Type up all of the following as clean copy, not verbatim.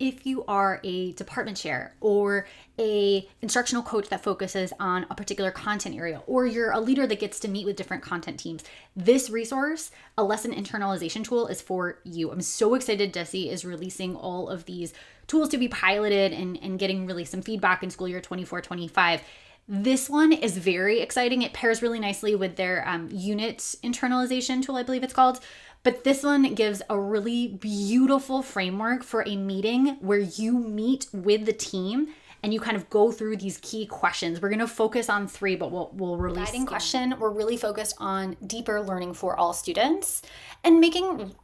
if you are a department chair or a instructional coach that focuses on a particular content area, or you're a leader that gets to meet with different content teams, this resource, a lesson internalization tool, is for you. I'm so excited Desi is releasing all of these tools to be piloted and getting really some feedback in school year 24-25. This one is very exciting. It pairs really nicely with their unit internalization tool, I believe it's called. But this one gives a really beautiful framework for a meeting where you meet with the team and you kind of go through these key questions. We're going to focus on 3, but we'll release. Guiding question, we're really focused on deeper learning for all students and making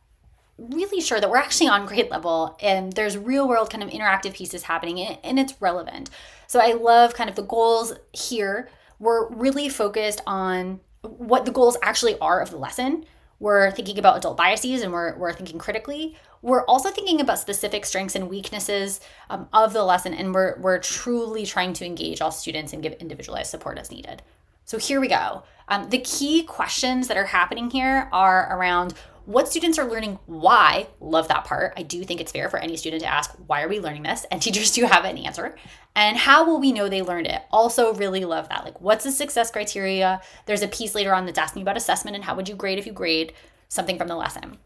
really sure that we're actually on grade level and there's real world kind of interactive pieces happening and it's relevant. So I love kind of the goals here. We're really focused on what the goals actually are of the lesson. We're thinking about adult biases and we're thinking critically. We're also thinking about specific strengths and weaknesses of the lesson, and we're truly trying to engage all students and give individualized support as needed. So here we go. The key questions that are happening here are around what students are learning, why. Love that part. I do think it's fair for any student to ask, why are we learning this? And teachers do have an answer. And how will we know they learned it? Also really love that. Like, what's the success criteria? There's a piece later on that's asking about assessment and how would you grade if you grade something from the lesson.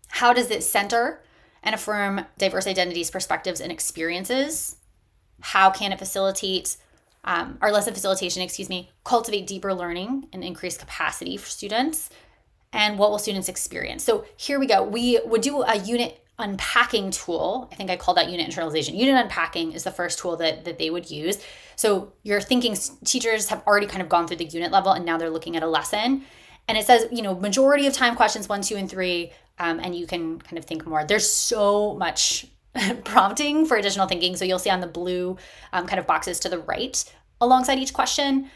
How does it center and affirm diverse identities, perspectives, and experiences? How can it facilitate, or lesson facilitation, cultivate deeper learning and increase capacity for students? And what will students experience? So here we go. We would do a unit unpacking tool. I think I called that unit internalization. Unit unpacking is the first tool that they would use. So you're thinking teachers have already kind of gone through the unit level and now they're looking at a lesson. And it says, majority of time questions 1, 2, and 3, and you can kind of think more. There's so much prompting for additional thinking. So you'll see on the blue kind of boxes to the right alongside each question,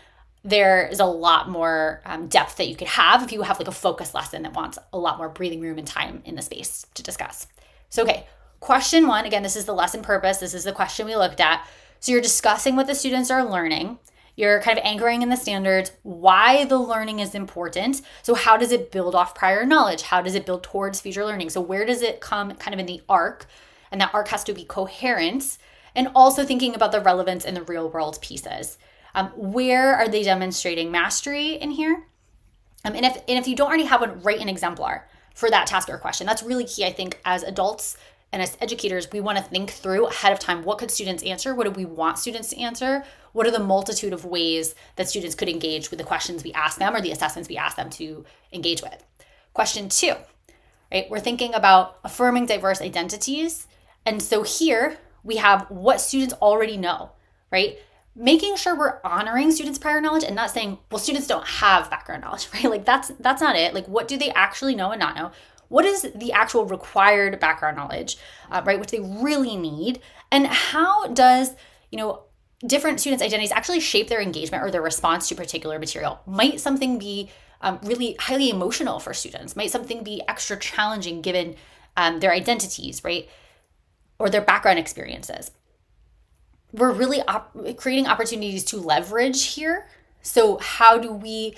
there is a lot more depth that you could have if you have like a focus lesson that wants a lot more breathing room and time in the space to discuss. So, okay, question 1, again, this is the lesson purpose. This is the question we looked at. So you're discussing what the students are learning. You're kind of anchoring in the standards, why the learning is important. So how does it build off prior knowledge? How does it build towards future learning? So where does it come kind of in the arc? And that arc has to be coherent. And also thinking about the relevance in the real world pieces. Where are they demonstrating mastery in here? And if you don't already have one, write an exemplar for that task or question. That's really key, I think, as adults and as educators. We want to think through ahead of time, what could students answer? What do we want students to answer? What are the multitude of ways that students could engage with the questions we ask them or the assessments we ask them to engage with? Question 2, right? We're thinking about affirming diverse identities. And so here we have what students already know, right? Making sure we're honoring students' prior knowledge and not saying, well, students don't have background knowledge, right? Like that's not it. Like, what do they actually know and not know? What is the actual required background knowledge, right? Which they really need. And how does, different students' identities actually shape their engagement or their response to particular material? Might something be really highly emotional for students? Might something be extra challenging given their identities, right? Or their background experiences? We're really creating opportunities to leverage here. So how do we,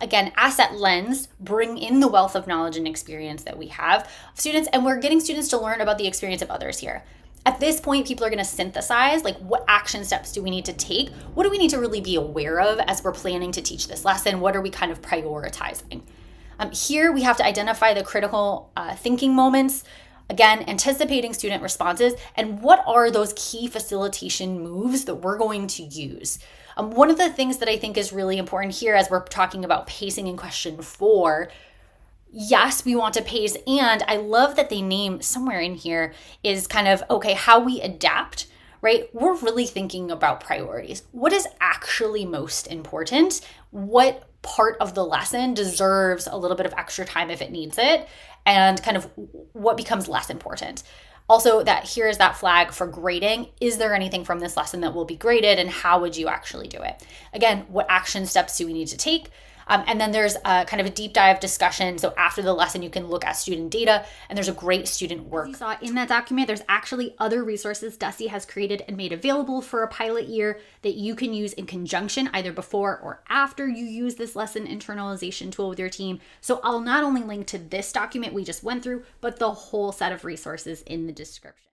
again, asset lens, bring in the wealth of knowledge and experience that we have of students, and we're getting students to learn about the experience of others here. At this point, people are going to synthesize, like, what action steps do we need to take? What do we need to really be aware of as we're planning to teach this lesson? What are we kind of prioritizing? Here, we have to identify the critical thinking moments. Again, anticipating student responses and what are those key facilitation moves that we're going to use. One of the things that I think is really important here as we're talking about pacing in question 4, yes, we want to pace. And I love that they name somewhere in here is kind of, okay, how we adapt, right? We're really thinking about priorities. What is actually most important? What part of the lesson deserves a little bit of extra time if it needs it? And kind of what becomes less important. Also, that here is that flag for grading. Is there anything from this lesson that will be graded and how would you actually do it? Again, what action steps do we need to take? And then there's a kind of a deep dive discussion. So after the lesson, you can look at student data and there's a great student work. As you saw in that document, there's actually other resources Desi has created and made available for a pilot year that you can use in conjunction either before or after you use this lesson internalization tool with your team. So I'll not only link to this document we just went through, but the whole set of resources in the description.